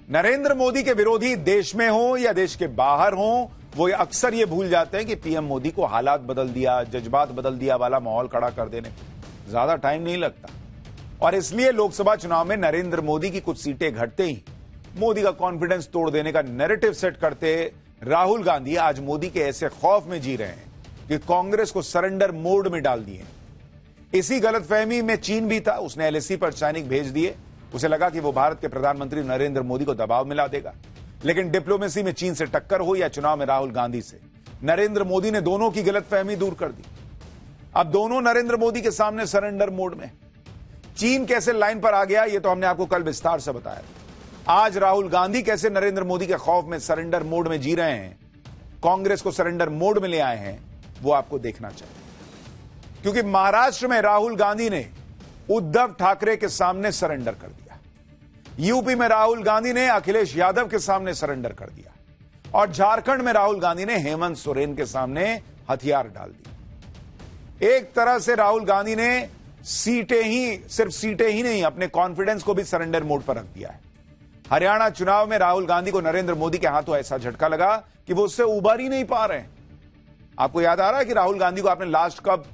नरेंद्र मोदी के विरोधी देश में हो या देश के बाहर हो, वो अक्सर ये भूल जाते हैं कि पीएम मोदी को हालात बदल दिया, जज्बात बदल दिया वाला माहौल खड़ा कर देने ज्यादा टाइम नहीं लगता। और इसलिए लोकसभा चुनाव में नरेंद्र मोदी की कुछ सीटें घटते ही मोदी का कॉन्फिडेंस तोड़ देने का नैरेटिव सेट करते राहुल गांधी आज मोदी के ऐसे खौफ में जी रहे हैं कि कांग्रेस को सरेंडर मोड में डाल दिए। इसी गलतफहमी में चीन भी था, उसने एलएसी पर सैनिक भेज दिए। उसे लगा कि वो भारत के प्रधानमंत्री नरेंद्र मोदी को दबाव में ला देगा, लेकिन डिप्लोमेसी में चीन से टक्कर हो या चुनाव में राहुल गांधी से, नरेंद्र मोदी ने दोनों की गलतफहमी दूर कर दी। अब दोनों नरेंद्र मोदी के सामने सरेंडर मोड में। चीन कैसे लाइन पर आ गया, यह तो हमने आपको कल विस्तार से बताया। आज राहुल गांधी कैसे नरेंद्र मोदी के खौफ में सरेंडर मोड में जी रहे हैं, कांग्रेस को सरेंडर मोड में ले आए हैं, वो आपको देखना चाहिए। क्योंकि महाराष्ट्र में राहुल गांधी ने उद्धव ठाकरे के सामने सरेंडर कर दिया, यूपी में राहुल गांधी ने अखिलेश यादव के सामने सरेंडर कर दिया, और झारखंड में राहुल गांधी ने हेमंत सोरेन के सामने हथियार डाल दिए। एक तरह से राहुल गांधी ने सिर्फ सीटें ही नहीं, अपने कॉन्फिडेंस को भी सरेंडर मोड पर रख दिया है। हरियाणा चुनाव में राहुल गांधी को नरेंद्र मोदी के हाथों ऐसा झटका लगा कि वो उससे उबर ही नहीं पा रहे हैं। आपको याद आ रहा है कि राहुल गांधी को आपने लास्ट कब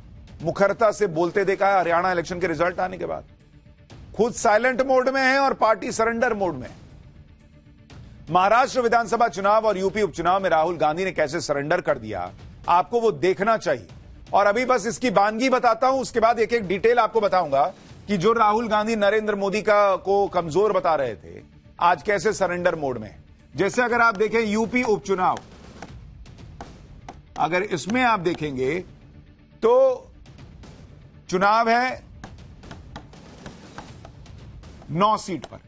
मुखरता से बोलते देखा है? हरियाणा इलेक्शन के रिजल्ट आने के बाद खुद साइलेंट मोड में है और पार्टी सरेंडर मोड में। महाराष्ट्र विधानसभा चुनाव और यूपी उपचुनाव में राहुल गांधी ने कैसे सरेंडर कर दिया, आपको वो देखना चाहिए। और अभी बस इसकी वानगी बताता हूं, उसके बाद एक एक डिटेल आपको बताऊंगा कि जो राहुल गांधी नरेंद्र मोदी को कमजोर बता रहे थे, आज कैसे सरेंडर मोड में। जैसे अगर आप देखें यूपी उपचुनाव, अगर इसमें आप देखेंगे तो चुनाव है 9 सीट पर,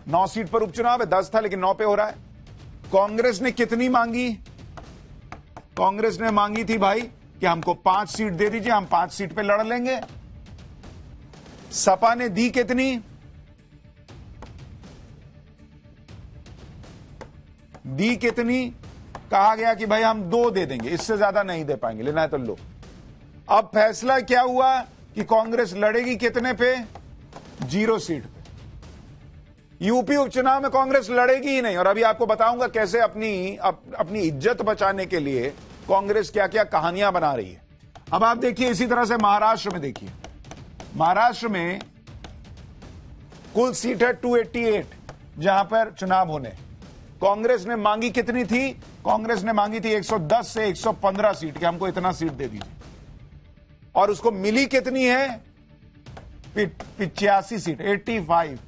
9 सीट पर उपचुनाव है। 10 था लेकिन 9 पे हो रहा है। कांग्रेस ने कितनी मांगी? कांग्रेस ने मांगी थी भाई कि हमको 5 सीट दे दीजिए, हम 5 सीट पे लड़ लेंगे। सपा ने दी कितनी? दी कितनी? कहा गया कि भाई हम 2 दे देंगे, इससे ज्यादा नहीं दे पाएंगे, लेना है तो लो। अब फैसला क्या हुआ कि कांग्रेस लड़ेगी कितने पे? 0 सीट पे। यूपी उपचुनाव में कांग्रेस लड़ेगी ही नहीं। और अभी आपको बताऊंगा कैसे अपनी इज्जत बचाने के लिए कांग्रेस क्या क्या कहानियां बना रही है। अब आप देखिए, इसी तरह से महाराष्ट्र में देखिए, महाराष्ट्र में कुल सीट है 288 जहां पर चुनाव होने। कांग्रेस ने मांगी कितनी थी? कांग्रेस ने मांगी थी 110 से 115 सीट, कि हमको इतना सीट दे दीजिए। और उसको मिली कितनी है? 85 सीट, 85।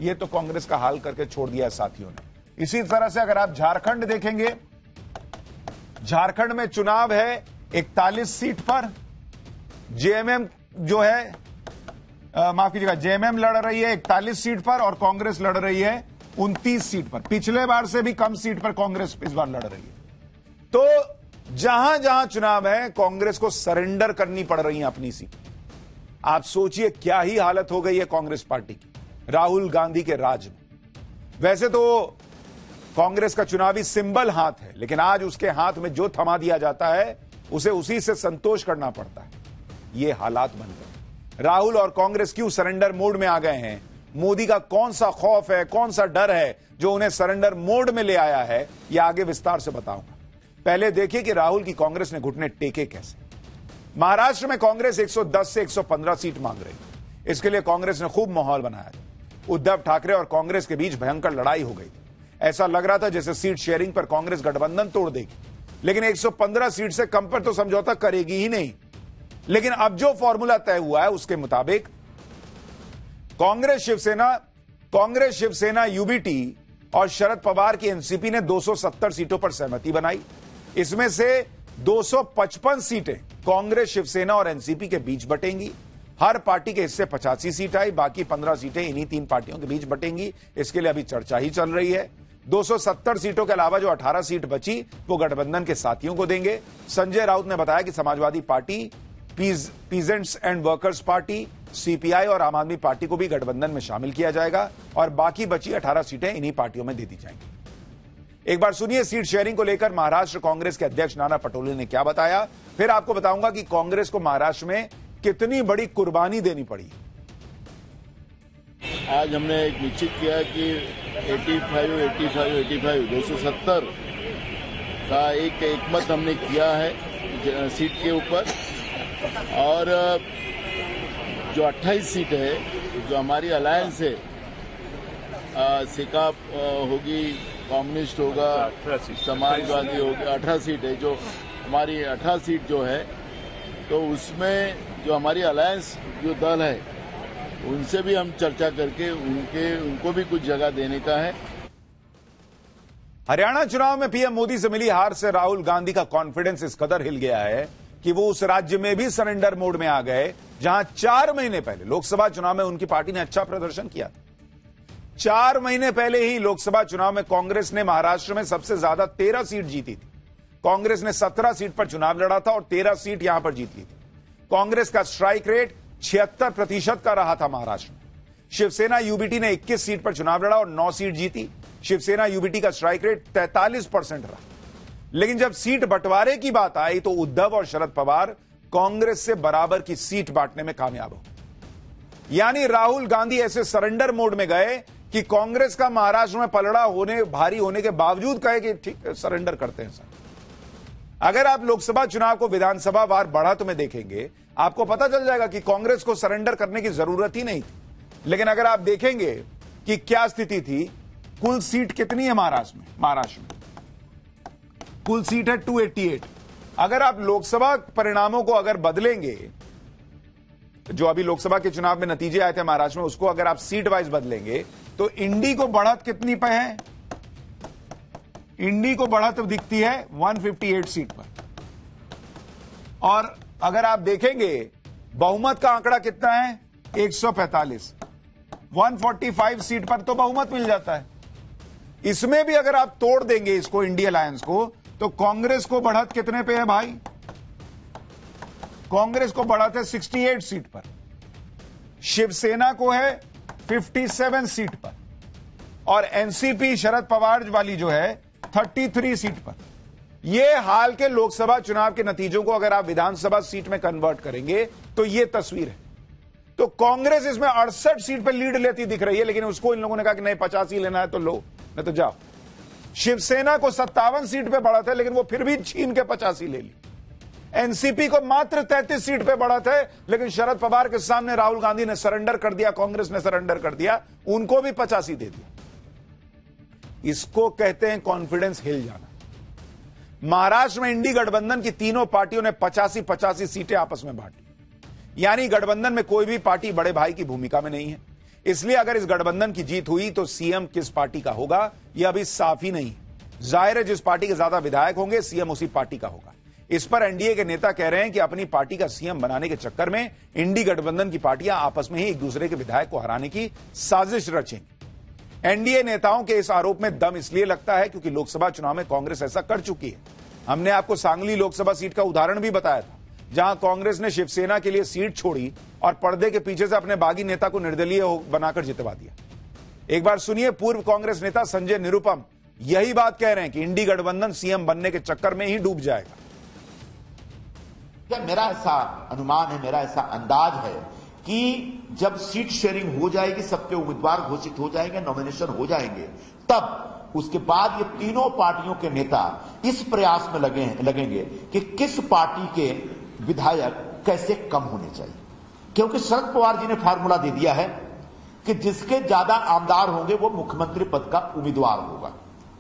ये तो कांग्रेस का हाल करके छोड़ दिया है साथियों ने। इसी तरह से अगर आप झारखंड देखेंगे, झारखंड में चुनाव है 41 सीट पर। जेएमएम जो है, माफ कीजिएगा, जेएमएम लड़ रही है 41 सीट पर और कांग्रेस लड़ रही है 29 सीट पर। पिछले बार से भी कम सीट पर कांग्रेस इस बार लड़ रही है। तो जहां जहां चुनाव है, कांग्रेस को सरेंडर करनी पड़ रही है अपनी सीट। आप सोचिए क्या ही हालत हो गई है कांग्रेस पार्टी की राहुल गांधी के राज में। वैसे तो कांग्रेस का चुनावी सिंबल हाथ है, लेकिन आज उसके हाथ में जो थमा दिया जाता है उसे उसी से संतोष करना पड़ता है। ये हालात बन गए। राहुल और कांग्रेस क्यों सरेंडर मोड में आ गए हैं? मोदी का कौन सा खौफ है, कौन सा डर है जो उन्हें सरेंडर मोड में ले आया है, यह आगे विस्तार से बताऊंगा। पहले देखिए कि राहुल की कांग्रेस ने घुटने टेके कैसे। महाराष्ट्र में कांग्रेस 110 से 115 सीट मांग रही है। इसके लिए कांग्रेस ने खूब माहौल बनाया। उद्धव ठाकरे और कांग्रेस के बीच भयंकर लड़ाई हो गई थी। ऐसा लग रहा था जैसे सीट शेयरिंग पर कांग्रेस गठबंधन तोड़ देगी, लेकिन 115 सीट से कम पर तो समझौता करेगी ही नहीं। लेकिन अब जो फॉर्मूला तय हुआ है उसके मुताबिक कांग्रेस शिवसेना यूबीटी और शरद पवार की एनसीपी ने 270 सीटों पर सहमति बनाई। इसमें से 255 सीटें कांग्रेस, शिवसेना और एनसीपी के बीच बटेंगी। हर पार्टी के हिस्से 85 सीट आई, बाकी 15 सीटें इन्हीं 3 पार्टियों के बीच बटेंगी। इसके लिए अभी चर्चा ही चल रही है। 270 सीटों के अलावा जो 18 सीट बची वो गठबंधन के साथियों को देंगे। संजय राउत ने बताया कि Samajwadi party, peasants and workers party, CPI और आम आदमी पार्टी को भी गठबंधन में शामिल किया जाएगा और बाकी बची 18 सीटें इन्हीं पार्टियों में दे दी जाएंगी। एक बार सुनिए सीट शेयरिंग को लेकर महाराष्ट्र कांग्रेस के अध्यक्ष नाना पटोले ने क्या बताया, फिर आपको बताऊंगा कि कांग्रेस को महाराष्ट्र में कितनी बड़ी कुर्बानी देनी पड़ी। आज हमने एक निश्चित किया कि 85 270 का एक मत हमने किया है सीट के ऊपर। और जो 28 सीट है जो हमारी अलायंस है, सिकाप होगी, कम्युनिस्ट होगा, समाजवादी होगा, 18 सीट है जो हमारी 18 सीट जो है, तो उसमें जो हमारी अलायंस जो दल है उनसे भी हम चर्चा करके उनको भी कुछ जगह देने का है। हरियाणा चुनाव में पीएम मोदी से मिली हार से राहुल गांधी का कॉन्फिडेंस इस कदर हिल गया है कि वो उस राज्य में भी सरेंडर मोड में आ गए जहां 4 महीने पहले लोकसभा चुनाव में उनकी पार्टी ने अच्छा प्रदर्शन किया था। 4 महीने पहले ही लोकसभा चुनाव में कांग्रेस ने महाराष्ट्र में सबसे ज्यादा 13 सीट जीती थी। कांग्रेस ने 17 सीट पर चुनाव लड़ा था और 13 सीट यहां पर जीत ली थी। कांग्रेस का स्ट्राइक रेट 76% का रहा था महाराष्ट्र में। शिवसेना यूबीटी ने 21 सीट पर चुनाव लड़ा और 9 सीट जीती। शिवसेना यूबीटी का स्ट्राइक रेट 43% रहा। लेकिन जब सीट बंटवारे की बात आई तो उद्धव और शरद पवार कांग्रेस से बराबर की सीट बांटने में कामयाब हो। यानी राहुल गांधी ऐसे सरेंडर मोड में गए कि कांग्रेस का महाराष्ट्र में पलड़ा भारी होने के बावजूद कहे कि ठीक सरेंडर करते हैं सर। अगर आप लोकसभा चुनाव को विधानसभा वार बढ़त में देखेंगे आपको पता चल जाएगा कि कांग्रेस को सरेंडर करने की जरूरत ही नहीं थी। लेकिन अगर आप देखेंगे कि क्या स्थिति थी, कुल सीट कितनी है महाराष्ट्र में कुल सीट है 288। अगर आप लोकसभा परिणामों को अगर बदलेंगे, जो अभी लोकसभा के चुनाव में नतीजे आए थे महाराष्ट्र में, उसको अगर आप सीट वाइज बदलेंगे तो इंडी को बढ़त कितनी पे है? इंडी को बढ़त दिखती है 158 सीट पर। और अगर आप देखेंगे बहुमत का आंकड़ा कितना है? 145। 145 सीट पर तो बहुमत मिल जाता है। इसमें भी अगर आप तोड़ देंगे इसको, इंडिया अलायंस को, तो कांग्रेस को बढ़त कितने पे है भाई? कांग्रेस को बढ़त है 68 सीट पर। शिवसेना को है 57 सीट पर और एनसीपी शरद पवार वाली जो है 33 सीट पर। यह हाल के लोकसभा चुनाव के नतीजों को अगर आप विधानसभा सीट में कन्वर्ट करेंगे तो यह तस्वीर है। तो कांग्रेस इसमें 68 सीट पर लीड लेती दिख रही है, लेकिन उसको इन लोगों ने कहा कि नहीं 85 लेना है तो लो, नहीं तो जाओ। शिवसेना को 57 सीट पे बढ़त है, लेकिन वो फिर भी छीन के 85 ले ली। एनसीपी को मात्र 33 सीट पे बढ़त है, लेकिन शरद पवार के सामने राहुल गांधी ने सरेंडर कर दिया, कांग्रेस ने सरेंडर कर दिया, उनको भी 85 दे दिया। इसको कहते हैं कॉन्फिडेंस हिल जाना। महाराष्ट्र में इंडी गठबंधन की तीनों पार्टियों ने 85-85 सीटें आपस में बांटी। यानी गठबंधन में कोई भी पार्टी बड़े भाई की भूमिका में नहीं है। इसलिए अगर इस गठबंधन की जीत हुई तो सीएम किस पार्टी का होगा यह अभी साफ ही नहीं है। जाहिर है जिस पार्टी के ज्यादा विधायक होंगे सीएम उसी पार्टी का होगा। इस पर एनडीए के नेता कह रहे हैं कि अपनी पार्टी का सीएम बनाने के चक्कर में इंडी गठबंधन की पार्टियां आपस में ही एक दूसरे के विधायक को हराने की साजिश रचेंगी। एनडीए नेताओं के इस आरोप में दम इसलिए लगता है क्योंकि लोकसभा चुनाव में कांग्रेस ऐसा कर चुकी है। हमने आपको सांगली लोकसभा सीट का उदाहरण भी बताया था, जहां कांग्रेस ने शिवसेना के लिए सीट छोड़ी और पर्दे के पीछे से अपने बागी नेता को निर्दलीय बनाकर जितवा दिया। एक बार सुनिए, पूर्व कांग्रेस नेता संजय निरुपम यही बात कह रहे हैं कि इंडी गठबंधन सीएम बनने के चक्कर में ही डूब जाएगा। मेरा ऐसा अनुमान है, मेरा ऐसा अंदाज है कि जब सीट शेयरिंग हो जाएगी, सबके उम्मीदवार घोषित हो जाएंगे, नॉमिनेशन हो जाएंगे, तब उसके बाद ये तीनों पार्टियों के नेता इस प्रयास में लगेंगे कि किस पार्टी के विधायक कैसे कम होने चाहिए। क्योंकि शरद पवार जी ने फार्मूला दे दिया है कि जिसके ज्यादा आमदार होंगे वो मुख्यमंत्री पद का उम्मीदवार होगा,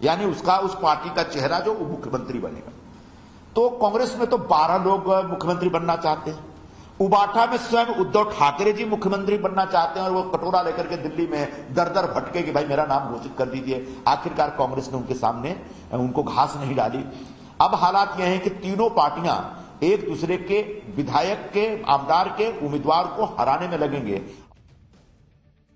यानी उसका उस पार्टी का चेहरा जो वो मुख्यमंत्री बनेगा। तो कांग्रेस में तो 12 लोग मुख्यमंत्री बनना चाहते हैं। उबाटा में स्वयं उद्धव ठाकरे जी मुख्यमंत्री बनना चाहते हैं और वो कटोरा लेकर के दिल्ली में दर दर भटके कि भाई मेरा नाम घोषित कर दीजिए। आखिरकार कांग्रेस ने उनके सामने उनको घास नहीं डाली। अब हालात यह है कि तीनों पार्टियां एक दूसरे के विधायक के आमदार के उम्मीदवार को हराने में लगेंगे।